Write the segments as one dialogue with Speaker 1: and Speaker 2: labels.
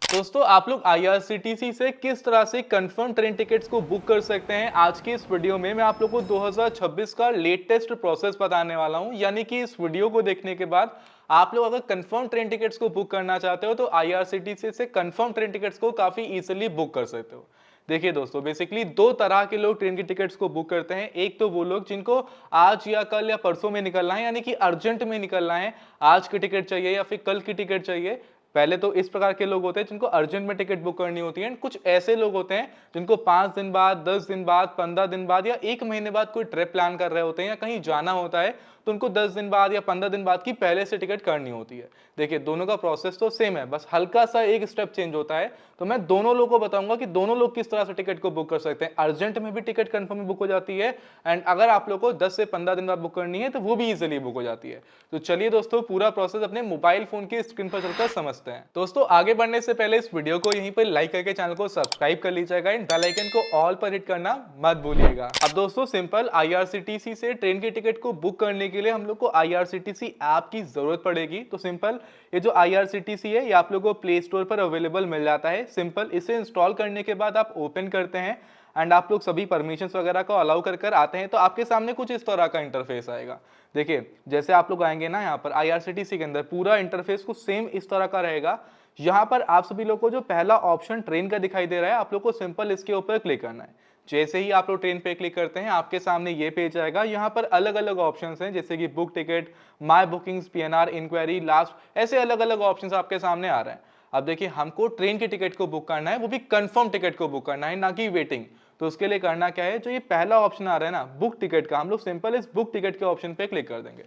Speaker 1: दोस्तों आप लोग आईआरसीटीसी से किस तरह से कंफर्म ट्रेन टिकट्स को बुक कर सकते हैं, आज की इस वीडियो में मैं आप लोगों को 2026 का लेटेस्ट प्रोसेस बताने वाला हूं। यानी कि इस वीडियो को देखने के बाद आप लोग अगर कंफर्म ट्रेन टिकट्स को बुक करना चाहते हो तो आईआरसीटीसी से कंफर्म ट्रेन टिकट्स को काफी इजीली बुक कर सकते हो। देखिए दोस्तों, बेसिकली दो तरह के लोग ट्रेन की टिकट्स को बुक करते हैं। एक तो वो लोग जिनको आज या कल या परसों में निकलना है, यानी कि अर्जेंट में निकलना है, आज की टिकट चाहिए या फिर कल की टिकट चाहिए। पहले तो इस प्रकार के लोग होते हैं जिनको अर्जेंट में टिकट बुक करनी होती है। कुछ ऐसे लोग होते हैं जिनको 5 दिन बाद, 10 दिन बाद, 15 दिन बाद या 1 महीने बाद कोई ट्रिप प्लान कर रहे होते हैं या कहीं जाना होता है, तो उनको 10 दिन बाद या 15 दिन बाद की पहले से टिकट करनी होती है। देखिए दोनों का प्रोसेस तो सेम है, बस हल्का सा एक स्टेप चेंज होता है। तो मैं दोनों लोगों को बताऊंगा कि दोनों लोग किस तरह से टिकट को बुक कर सकते हैं। अर्जेंट में भी टिकट कंफर्म बुक हो जाती है, एंड अगर आप लोग को 10 से 15 दिन बाद बुक करनी है तो वो भी इजीली बुक हो जाती है। तो चलिए दोस्तों, पूरा प्रोसेस अपने मोबाइल फोन की स्क्रीन पर चलकर समझते हैं। दोस्तों आगे बढ़ने से पहले इस वीडियो को यहीं पर लाइक करके चैनल को सब्सक्राइब कर लीजिएगा, एंड बेल आइकन को ऑल पर हिट करना मत भूलिएगा। अब दोस्तों सिंपल, आईआरसीटीसी से ट्रेन की टिकट को बुक करने के लिए हम लोग को आईआरसीटीसी ऐप की जरूरत पड़ेगी। तो सिंपल, ये जो आईआरसीटीसी है ये आप लोगों को प्ले स्टोर पर अवेलेबल मिल जाता है। सिंपल, इसे इंस्टॉल करने के बाद आप ओपन करते हैं एंड आप लोग सभी परमिशंस वगैरह को अलाउ कर कर आते हैं, तो आपके सामने कुछ इस तरह का इंटरफेस आएगा। देखिए जैसे आप लोग आएंगे ना, यहाँ पर आईआरसीटीसी के अंदर पूरा इंटरफेस कुछ सेम इस तरह का रहेगा। यहाँ पर आप सभी लोग को जो पहला ऑप्शन ट्रेन का दिखाई दे रहा है, आप लोग को सिंपल इसके ऊपर क्लिक करना है। जैसे ही आप लोग ट्रेन पे क्लिक करते हैं आपके सामने ये पेज आएगा। यहाँ पर अलग अलग ऑप्शंस हैं, जैसे कि book ticket, my bookings, PNR, inquiry, last, ऐसे अलग अलग ऑप्शंस आपके सामने आ रहे हैं। अब देखिए हमको ट्रेन की टिकट को बुक करना है, वो भी कंफर्म टिकट को बुक करना है, ना कि वेटिंग। तो उसके लिए करना क्या है, जो ये पहला ऑप्शन आ रहा है ना बुक टिकट का, हम लोग सिंपल इस बुक टिकट के ऑप्शन पे क्लिक कर देंगे।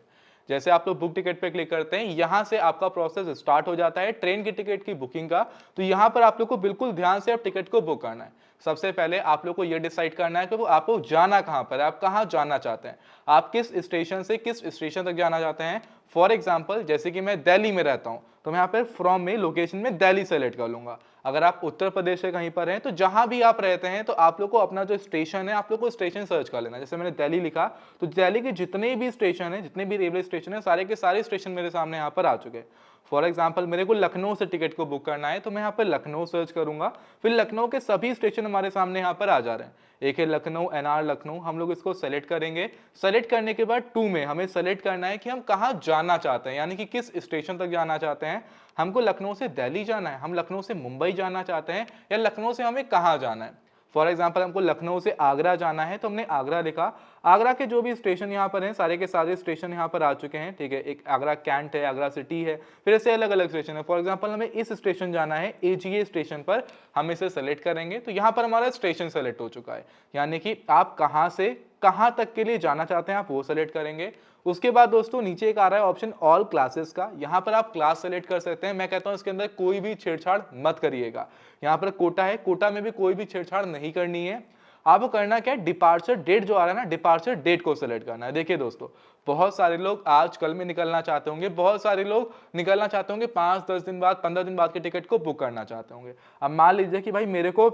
Speaker 1: जैसे आप लोग बुक टिकट पे क्लिक करते हैं, यहां से आपका प्रोसेस स्टार्ट हो जाता है ट्रेन की टिकट की बुकिंग का। तो यहां पर आप लोग को बिल्कुल ध्यान से आप टिकट को बुक करना है। सबसे पहले आप लोग को यह डिसाइड करना है कि आपको जाना कहां पर है, आप कहां जाना चाहते हैं, आप किस स्टेशन से किस स्टेशन तक जाना चाहते हैं। फॉर एग्जाम्पल, जैसे कि मैं दिल्ली में रहता हूं, तो मैं यहाँ पर फ्रॉम में लोकेशन में दिल्ली सेलेक्ट कर लूंगा। अगर आप उत्तर प्रदेश से कहीं पर हैं, तो जहां भी आप रहते हैं तो आप लोग को अपना जो स्टेशन है, आप लोग को स्टेशन सर्च कर लेना। जैसे मैंने दिल्ली लिखा, तो दिल्ली के जितने भी स्टेशन है, जितने भी रेलवे स्टेशन है, सारे के सारे स्टेशन मेरे सामने यहाँ पर आ चुके हैं। फॉर एग्जाम्पल, मेरे को लखनऊ से टिकट को बुक करना है, तो मैं यहाँ पर लखनऊ सर्च करूंगा। फिर लखनऊ के सभी स्टेशन हमारे सामने यहाँ पर आ जा रहे हैं। एक है लखनऊ, एनआर लखनऊ, हम लोग इसको सेलेक्ट करेंगे। सेलेक्ट करने के बाद टू में हमें सेलेक्ट करना है कि हम कहाँ जाना चाहते हैं, यानी कि किस स्टेशन तक जाना चाहते हैं। हमको लखनऊ से दिल्ली जाना है, हम लखनऊ से मुंबई जाना चाहते हैं, या लखनऊ से हमें कहाँ जाना है। फॉर एग्जाम्पल, हमको लखनऊ से आगरा जाना है, तो हमने आगरा लिखा। आगरा के जो भी स्टेशन यहाँ पर हैं, सारे के सारे स्टेशन यहाँ पर आ चुके हैं। ठीक है, एक आगरा कैंट है, आगरा सिटी है, फिर ऐसे अलग अलग स्टेशन है। फॉर एग्जाम्पल, हमें इस स्टेशन जाना है, एजीए स्टेशन पर, हम इसे सेलेक्ट करेंगे। तो यहाँ पर हमारा स्टेशन सेलेक्ट हो चुका है, यानी कि आप कहाँ से कहाँ तक के लिए जाना चाहते हैं आप वो सेलेक्ट करेंगे। उसके बाद दोस्तों नीचे एक आ रहा है ऑप्शन ऑल क्लासेस का, यहाँ पर आप क्लास सेलेक्ट कर सकते हैं। मैं कहता हूँ इसके अंदर कोई भी छेड़छाड़ मत करिएगा। यहाँ पर कोटा है, कोटा में भी कोई भी छेड़छाड़ नहीं करनी है। आपको करना क्या है, डिपार्चर डेट जो आ रहा है ना, डिपार्चर डेट को सेलेक्ट करना है। देखिए दोस्तों, बहुत सारे लोग आज कल में निकलना चाहते होंगे, बहुत सारे लोग निकलना चाहते होंगे 5-10 दिन बाद, 15 दिन बाद के टिकट को बुक करना चाहते होंगे। अब मान लीजिए कि भाई मेरे को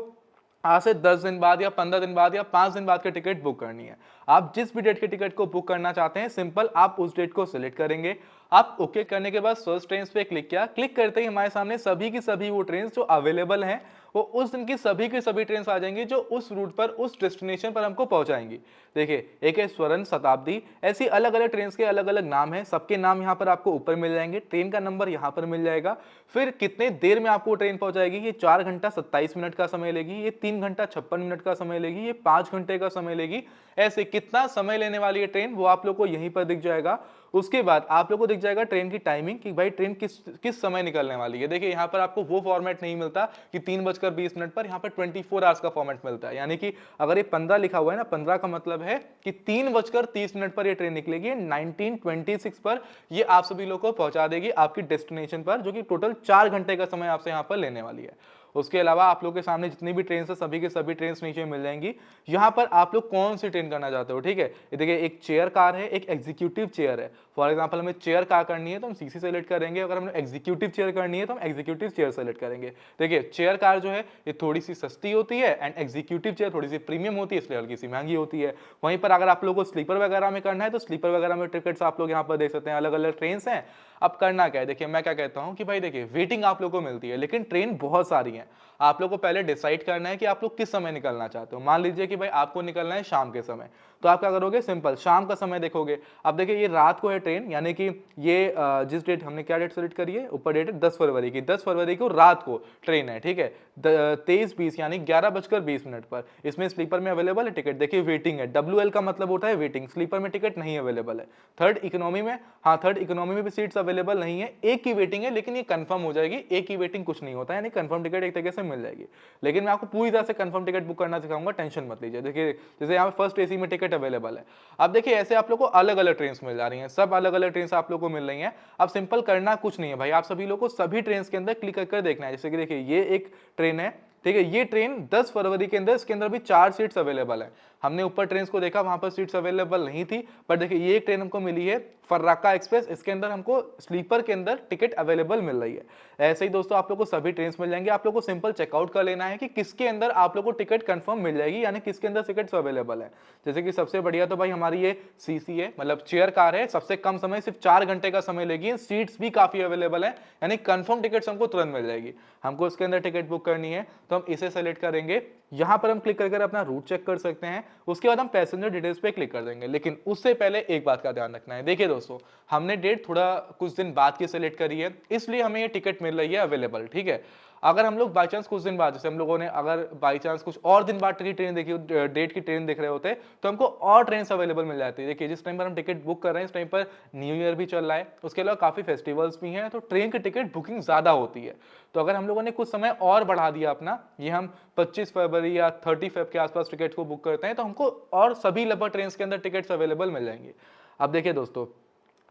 Speaker 1: आज से 10 दिन बाद या 15 दिन बाद या 5 दिन बाद की टिकट बुक करनी है। आप जिस भी डेट की टिकट को बुक करना चाहते हैं, सिंपल आप उस डेट को सिलेक्ट करेंगे। आप ओके करने के बाद सर्च ट्रेन्स पे क्लिक किया। क्लिक करते ही हमारे सामने सभी की सभी वो ट्रेन्स जो अवेलेबल हैं, वो उस दिन की सभी ट्रेन्स आ जाएंगी जो उस रूट पर, उस डेस्टिनेशन पर हमको पहुंचाएंगी। देखिए, एक है स्वर्ण शताब्दी, ऐसी अलग अलग ट्रेन्स के अलग अलग नाम हैं, सबके नाम यहाँ पर आपको ऊपर मिल जाएंगे, ट्रेन का नंबर यहाँ पर मिल जाएगा। फिर कितने देर में आपको ट्रेन पहुंचाएगी, ये 4 घंटा 27 मिनट का समय लेगी, ये 3 घंटा 56 मिनट का समय लेगी, ये 5 घंटे का समय लेगी। ऐसे कितना समय लेने वाली है ट्रेन, वो आप लोग को यहीं पर दिख जाएगा। उसके बाद आप लोग को दिख जाएगा ट्रेन की टाइमिंग, कि भाई ट्रेन किस किस समय निकलने वाली है। देखिए यहाँ पर आपको वो फॉर्मेट नहीं मिलता कि 3:20 पर, यहाँ पर 24 आवर्स का फॉर्मेट मिलता है। यानी कि अगर ये 15 लिखा हुआ है ना, 15 का मतलब है कि 3:30 पर ये ट्रेन निकलेगी 1926 पर, ये आप सभी लोग को पहुंचा देगी आपकी डेस्टिनेशन पर, जो कि टोटल 4 घंटे का समय आपसे यहाँ पर लेने वाली है। उसके अलावा आप लोग के सामने जितनी भी ट्रेन है, सभी के सभी ट्रेन नीचे मिल जाएंगी। यहाँ पर आप लोग कौन सी ट्रेन करना चाहते हो, ठीक है। ये देखिए, एक चेयर कार है, एक एग्जीक्यूटिव चेयर है। फॉर एग्जांपल हमें चेयर कार करनी है तो हम सीसी सेलेक्ट करेंगे, अगर हमें एग्जीक्यूटिव चेयर करनी है तो हम एग्जीक्यूटिव चेयर सेलेक्ट करेंगे। देखिए चेयर कार जो है ये थोड़ी सी सस्ती होती है एंड एग्जीक्यूटिव चेयर थोड़ी सी प्रीमियम होती है, इसलिए हल्की सी महंगी होती है। वहीं पर अगर आप लोगों को स्लीपर वगैरह में करना है तो स्लीपर वगैरह में टिकट्स आप लोग यहाँ पर देख सकते हैं, अलग अलग ट्रेन हैं। अब करना क्या है, देखिए मैं क्या कहता हूँ कि भाई देखिए वेटिंग आप लोग को मिलती है लेकिन ट्रेन बहुत सारी है। आप लोग को पहले डिसाइड करना है कि आप लोग किस समय निकलना चाहते हो। मान लीजिए कि भाई आपको निकलना है शाम के समय, तो आप क्या करोगे, सिंपल शाम का समय देखोगे। अब देखिए ये रात को है ट्रेन, यानी कि ये जिस डेट हमने क्या डेट सेलेक्ट करी है, ऊपर डेट है 10 फरवरी की, 10 फरवरी को रात को ट्रेन है, ठीक है 23:20 यानी 11:20 पर। इसमें स्लीपर में अवेलेबल है टिकट, देखिए वेटिंग है, WL का मतलब होता है वेटिंग, स्लीपर में टिकट नहीं अवेलेबल है। थर्ड इकोनॉमी में, हाँ थर्ड इकोनॉमी में भी सीट्स अवेलेबल नहीं है, एक की वेटिंग है लेकिन ये कंफर्म हो जाएगी, एक की वेटिंग कुछ नहीं होता है, यानी कंफर्म टिकट एक तरीके से मिल जाएगी। लेकिन मैं आपको पूरी तरह से कंफर्म टिकट बुक करना सिखाऊंगा, टेंशन मत लीजिए। देखिए जैसे यहाँ पे फर्स्ट AC में टिकट अवेलेबल है। अब देखिए ऐसे आप लोग को अलग अलग ट्रेन मिल जा रही हैं, सब अलग अलग ट्रेन आप लोग को मिल रही हैं। अब सिंपल करना कुछ नहीं है भाई, आप सभी लोग को सभी ट्रेन के अंदर क्लिक कर देखना है। जैसे कि देखिए ये एक ट्रेन है, ठीक है, ये ट्रेन 10 फरवरी के अंदर, इसके अंदर भी 4 सीट्स अवेलेबल है। हमने ऊपर ट्रेन को देखा, वहां पर सीट्स अवेलेबल नहीं थी, पर देखिए ये एक ट्रेन हमको मिली है फर्राका एक्सप्रेस, इसके अंदर हमको स्लीपर के अंदर टिकट अवेलेबल मिल रही है। ऐसे ही दोस्तों आप लोग को सभी ट्रेन मिल जाएंगे, आप लोग को सिंपल चेकआउट कर लेना है कि किसके अंदर आप लोग को टिकट कंफर्म मिल जाएगी, यानी किसके अंदर टिकट्स अवेलेबल है। जैसे कि सबसे बढ़िया तो भाई हमारी ये सीसी है, मतलब चेयर कार है, सबसे कम समय सिर्फ 4 घंटे का समय लेगी, सीट्स भी काफी अवेलेबल है, यानी कंफर्म टिकट्स हमको तुरंत मिल जाएगी। हमको इसके अंदर टिकट बुक करनी है तो हम इसे सेलेक्ट करेंगे, यहां पर हम क्लिक करके अपना रूट चेक कर सकते हैं, उसके बाद हम पैसेंजर डिटेल्स पे क्लिक कर देंगे। लेकिन उससे पहले एक बात का ध्यान रखना है, देखिए दोस्तों हमने डेट थोड़ा कुछ दिन बाद की सेलेक्ट करी है, इसलिए हमें ये टिकट मिल रही है अवेलेबल, ठीक है। अगर हम लोग बाई चांस कुछ दिन बाद, जैसे हम लोगों ने अगर बाई चांस कुछ और दिन बाद की ट्रेन देखी, डेट की ट्रेन देख रहे होते तो हमको और ट्रेन अवेलेबल मिल जाती है। देखिए जिस टाइम पर हम टिकट बुक कर रहे हैं इस टाइम पर न्यू ईयर भी चल रहा है, उसके अलावा काफी फेस्टिवल्स भी हैं, तो ट्रेन की टिकट बुकिंग ज्यादा होती है। तो अगर हम लोगों ने कुछ समय और बढ़ा दिया अपना, ये हम 25 फरवरी या 30 फेब के आसपास टिकट को बुक करते हैं, तो हमको और सभी लगभग ट्रेन के अंदर टिकट्स अवेलेबल मिल जाएंगे। अब देखिए दोस्तों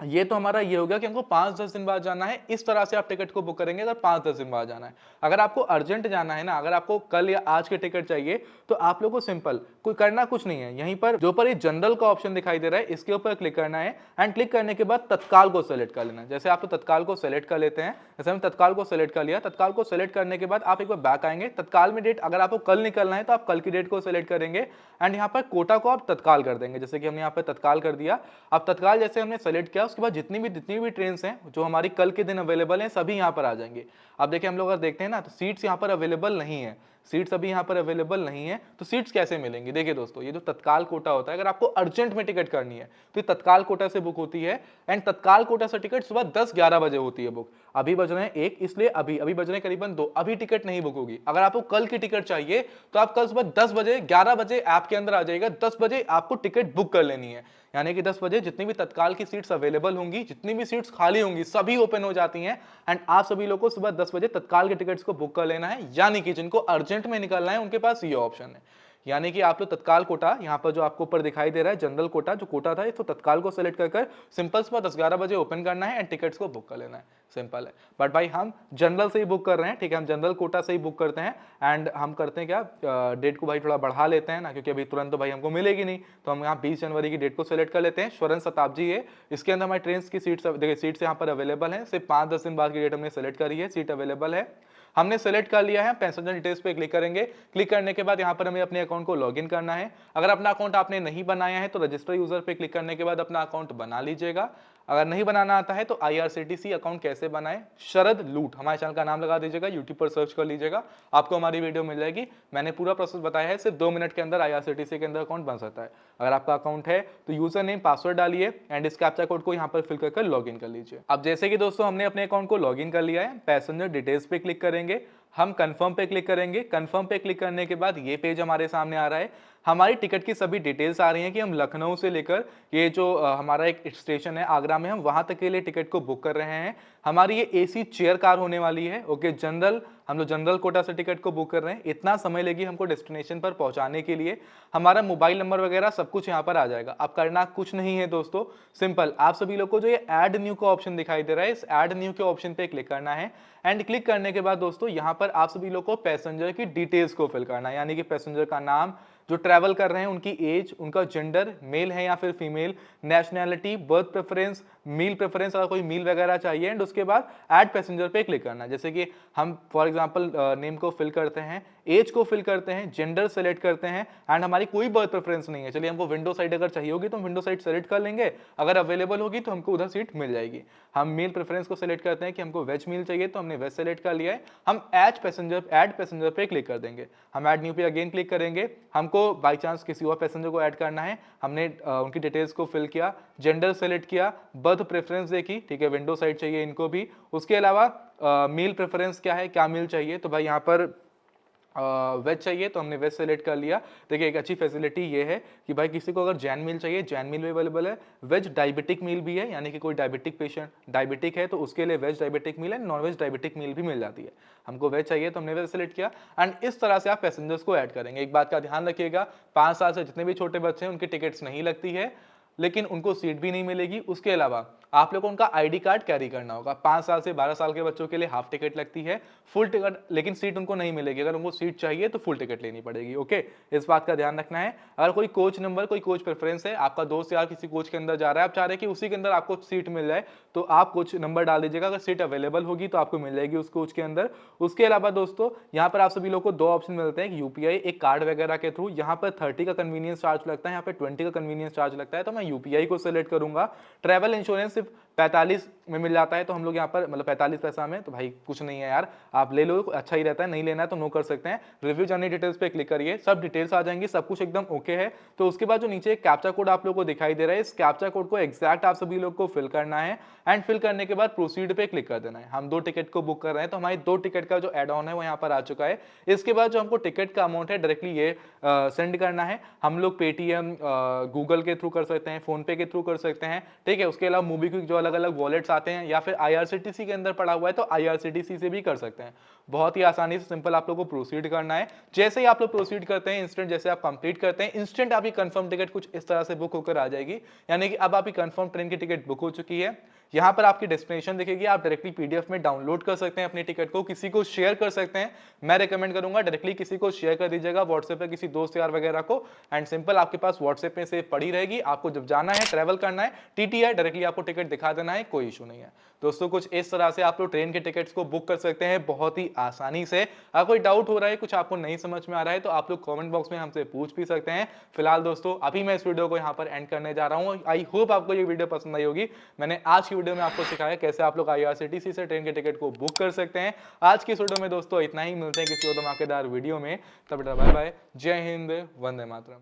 Speaker 1: ये तो हमारा ये हो गया कि हमको 5-10 दिन बाद जाना है, इस तरह से आप टिकट को बुक करेंगे अगर 5-10 दिन बाद जाना है। अगर आपको अर्जेंट जाना है ना, अगर आपको कल या आज के टिकट चाहिए, तो आप लोगों को सिंपल कोई करना कुछ नहीं है, यहीं पर जो पर ये जनरल का ऑप्शन दिखाई दे रहा है इसके ऊपर क्लिक करना है एंड क्लिक करने के बाद तत्काल को सेलेक्ट कर लेना है। जैसे आप तो तत्काल को सेलेक्ट कर लेते हैं, जैसे हम तत्काल को सेलेक्ट कर लिया, तत्काल को सेलेक्ट करने के बाद आप एक बार बैक आएंगे, तत्काल में डेट अगर आपको कल निकलना है तो आप कल की डेट को सेलेक्ट करेंगे एंड यहाँ पर कोटा को आप तत्काल कर देंगे, जैसे कि हमने यहाँ पर तत्काल कर दिया। अब तत्काल जैसे हमने सेलेक्ट किया, उसके बाद जितनी भी ट्रेन हैं जो हमारी कल के दिन अवेलेबल हैं सभी यहाँ पर आ जाएंगे। अब देखिए हम लोग अगर देखते हैं ना तो सीट्स यहाँ पर अवेलेबल नहीं है, सीट्स अभी यहाँ पर अवेलेबल नहीं है, तो सीट्स कैसे मिलेंगी। देखिए दोस्तों ये जो तत्काल कोटा होता है, अगर आपको अर्जेंट में टिकट करनी है तो ये तत्काल कोटा से बुक होती है एंड तत्काल कोटा से टिकट सुबह 10-11 बजे होती है बुक। अभी बज रहे हैं 1, इसलिए अभी बज रहे हैं करीबन 2, अभी टिकट नहीं बुक होगी। अगर आपको कल की टिकट चाहिए तो आप कल सुबह 10 बजे 11 बजे ऐप के अंदर आ जाएगा, 10 बजे आपको टिकट बुक कर लेनी है, यानी कि 10 बजे जितनी भी तत्काल की सीट्स अवेलेबल होंगी, जितनी भी सीट्स खाली होंगी सभी ओपन हो जाती हैं एंड आप सभी लोगों को सुबह 10 बजे तत्काल के टिकट्स को बुक कर लेना है। यानी कि जिनको अर्जेंट में निकलना है उनके पास ये ऑप्शन है, यानी कि आप लोग तत्काल कोटा यहाँ पर जो आपको ऊपर दिखाई दे रहा है जनरल कोटा, जो कोटा था इसको तत्काल को सेलेक्ट कर सिंपल सुबह 10-11 बजे ओपन करना है एंड टिकट्स को बुक कर लेना है, सिंपल है। बट भाई हम जनरल से ही बुक कर रहे हैं, ठीक है, हम जनरल कोटा से ही बुक करते हैं एंड हम करते हैं क्या, डेट को भाई थोड़ा बढ़ा लेते हैं ना, क्योंकि अभी तुरंत तो भाई हमको मिलेगी नहीं, तो हम यहाँ 20 जनवरी की डेट को सेलेक्ट कर लेते हैं। स्वर्ण शताब्दी है, इसके अंदर हमारी ट्रेन की सीट्स, देखिए सीट्स यहाँ पर अवेलेबल है, सिर्फ 5-10 दिन बाद की डेट हमने सेलेक्ट करी है, सीट अवेलेबल है, हमने सेलेक्ट कर लिया है। पैसेंजर डिटेल्स पे क्लिक करेंगे, क्लिक करने के बाद यहाँ पर हमें अपने अकाउंट को लॉगिन करना है। अगर अपना अकाउंट आपने नहीं बनाया है तो रजिस्टर यूजर पे क्लिक करने के बाद अपना अकाउंट बना लीजिएगा। अगर नहीं बनाना आता है तो IRCTC अकाउंट कैसे बनाए, शरद लूट हमारे चैनल का नाम लगा दीजिएगा, यूट्यूब पर सर्च कर लीजिएगा, आपको हमारी वीडियो मिल जाएगी। मैंने पूरा प्रोसेस बताया है, सिर्फ 2 मिनट के अंदर IRCTC के अंदर अकाउंट बन सकता है। अगर आपका अकाउंट है तो यूजर नेम पासवर्ड डालिए एंड इस कैप्चा कोड को यहाँ पर फिल कर लॉग इन कर लीजिए। अब जैसे कि दोस्तों हमने अपने अकाउंट को लॉग इन कर लिया है, पैसेंजर डिटेल्स पे क्लिक करेंगे, हम कंफर्म पे क्लिक करेंगे। कंफर्म पे क्लिक करने के बाद ये पेज हमारे सामने आ रहा है, हमारी टिकट की सभी डिटेल्स आ रही हैं कि हम लखनऊ से लेकर ये जो हमारा एक स्टेशन है आगरा में, हम वहां तक के लिए टिकट को बुक कर रहे हैं। हमारी ये AC चेयर कार होने वाली है, ओके, जनरल, हम लोग जनरल कोटा से टिकट को बुक कर रहे हैं। इतना समय लेगी हमको डेस्टिनेशन पर पहुंचाने के लिए। हमारा मोबाइल नंबर वगैरह सब कुछ यहाँ पर आ जाएगा। अब करना कुछ नहीं है दोस्तों, सिंपल आप सभी लोग को जो ये ऐड न्यू का ऑप्शन दिखाई दे रहा है, इस ऐड न्यू के ऑप्शन पे क्लिक करना है एंड क्लिक करने के बाद दोस्तों यहाँ पर आप सभी लोग को पैसेंजर की डिटेल्स को फिल करना है, यानी कि पैसेंजर का नाम, जो ट्रैवल कर रहे हैं उनकी एज, उनका जेंडर, मेल है या फिर फीमेल, नेशनैलिटी, बर्थ प्रेफरेंस, मील प्रेफरेंस, अगर कोई मील वगैरह चाहिए, एंड उसके बाद ऐड पैसेंजर पे क्लिक करना है। जैसे कि हम फॉर एग्जांपल नेम को फिल करते हैं, एज को फिल करते हैं, जेंडर सेलेक्ट करते हैं, एंड हमारी कोई बर्थ प्रेफरेंस नहीं है। चलिए हमको विंडो साइड अगर चाहिए होगी तो हम विंडो साइड सेलेक्ट कर लेंगे, अगर अवेलेबल होगी तो हमको उधर सीट मिल जाएगी। हम मील प्रेफरेंस को सेलेक्ट करते हैं कि हमको वेज मील चाहिए तो हमने वेज सेलेक्ट कर लिया है। हम ऐड पैसेंजर पे क्लिक कर देंगे। हम ऐड न्यू पे अगेन क्लिक करेंगे। हमको बाई चांस किसी और पैसेंजर को ऐड करना है, हमने उनकी डिटेल्स को फिल किया, जेंडर सेलेक्ट किया, बर्थ प्रेफरेंस देखी, ठीक है, विंडो साइड चाहिए इनको भी। उसके अलावा मील प्रेफरेंस क्या है, क्या मील चाहिए, तो भाई यहाँ पर वेज चाहिए तो हमने वेज सेलेक्ट कर लिया। देखिए एक अच्छी फैसिलिटी ये है कि भाई किसी को अगर जैन मील चाहिए, जैन मील भी अवेलेबल है। वेज डायबिटिक मील भी है, यानी कि कोई डायबिटिक पेशेंट डायबिटिक है तो उसके लिए वेज डायबिटिक मील है, नॉन वेज डायबिटिक मील भी मिल जाती है। हमको वेज चाहिए तो हमने वेज सेलेक्ट किया, एंड इस तरह से आप पैसेंजर्स को ऐड करेंगे। एक बात का ध्यान रखिएगा, 5 साल से जितने भी छोटे बच्चे हैं उनकी टिकट्स नहीं लगती है, लेकिन उनको सीट भी नहीं मिलेगी। उसके अलावा आप लोगों को उनका आईडी कार्ड कैरी करना होगा। 5 साल से 12 साल के बच्चों के लिए हाफ टिकट लगती है, फुल टिकट लेकिन सीट उनको नहीं मिलेगी। अगर उनको सीट चाहिए तो फुल टिकट लेनी पड़ेगी। ओके, इस बात का ध्यान रखना है। अगर कोई कोच नंबर, कोई कोच प्रेफरेंस है, आपका दोस्त यार किसी कोच के अंदर जा रहा है, आप चाह रहे हैं कि उसी के अंदर आपको सीट मिल जाए, तो आप कोच नंबर डाल दीजिएगा। अगर सीट अवेलेबल होगी तो आपको मिल जाएगी उस कोच के अंदर। उसके अलावा दोस्तों यहाँ पर आप सभी लोग को 2 ऑप्शन मिलते हैं, यूपीआई, एक कार्ड वगैरह के थ्रू। यहाँ पर 30 का कन्वीनियंस चार्ज लगता है, यहाँ पे 20 का कन्वीनियंस चार्ज लगता है, तो मैं यूपीआई को सेलेक्ट करूंगा। ट्रैवल इंश्योरेंस सिर्फ 45 में मिल जाता है, तो हम लोग यहाँ पर मतलब 45 पैसा में, तो भाई कुछ नहीं है यार, आप ले लो, अच्छा ही रहता है। नहीं लेना है तो नो कर सकते हैं। रिव्यू जर्नी डिटेल्स पे क्लिक करिए, सब डिटेल्स आ जाएंगी, सब कुछ एकदम ओके है। तो उसके बाद जो नीचे एक कैप्चा कोड आप लोग को दिखाई दे रहा है, इस कैप्चा कोड को एग्जैक्ट आप सभी लोग को फिल करना है, एंड फिल करने के बाद प्रोसीड पे क्लिक कर देना है। हम 2 टिकट को बुक कर रहे हैं, तो हमारी 2 टिकट का जो एड ऑन है वो यहाँ पर आ चुका है। इसके बाद जो हमको टिकट का अमाउंट है डायरेक्टली ये सेंड करना है। हम लोग पेटीएम, गूगल के थ्रू कर सकते हैं, फोन पे के थ्रू कर सकते हैं, ठीक है। उसके अलावा मोबीक्विक जो अलग अलग वॉलेट्स आते हैं, या फिर आईआरसीटीसी के अंदर पड़ा हुआ है तो आईआरसीटीसी से भी कर सकते हैं। बहुत ही आसानी से सिंपल आप लोग को प्रोसीड करना है। जैसे ही आप लोग प्रोसीड करते हैं, इंस्टेंट जैसे आप कंप्लीट करते हैं, इंस्टेंट आपकी कंफर्म टिकट कुछ इस तरह से बुक होकर आ जाएगी। यानी कि अब आपकी कंफर्म ट्रेन की टिकट बुक हो चुकी है। यहाँ पर आपकी डेस्टिनेशन दिखेगी, आप डायरेक्टली पीडीएफ में डाउनलोड कर सकते हैं अपनी टिकट को, किसी को शेयर कर सकते हैं। मैं रिकमेंड करूंगा डायरेक्टली किसी को शेयर कर दीजिएगा व्हाट्सएप पे, किसी दोस्त यार वगैरह को, एंड सिंपल आपके पास व्हाट्सएप में से पड़ी रहेगी। आपको जब जाना है, ट्रैवल करना है, टीटीआई डायरेक्टली आपको टिकट दिखा देना है, कोई इशू नहीं है। दोस्तों कुछ इस तरह से आप लोग ट्रेन के टिकट्स को बुक कर सकते हैं बहुत ही आसानी से। अगर कोई डाउट हो रहा है, कुछ आपको नहीं समझ में आ रहा है, तो आप लोग कमेंट बॉक्स में हमसे पूछ भी सकते हैं। फिलहाल दोस्तों अभी मैं इस वीडियो को यहाँ पर एंड करने जा रहा हूँ। आई होप आपको ये वीडियो पसंद आई होगी। मैंने आज की वीडियो में आपको सिखाया कैसे आप लोग आईआरसीटीसी से ट्रेन के टिकट को बुक कर सकते हैं। आज की इस वीडियो में दोस्तों इतना ही, मिलते हैं किसी और धमाकेदार वीडियो में। तब तक बाय बाय, जय हिंद, वंदे मातरम।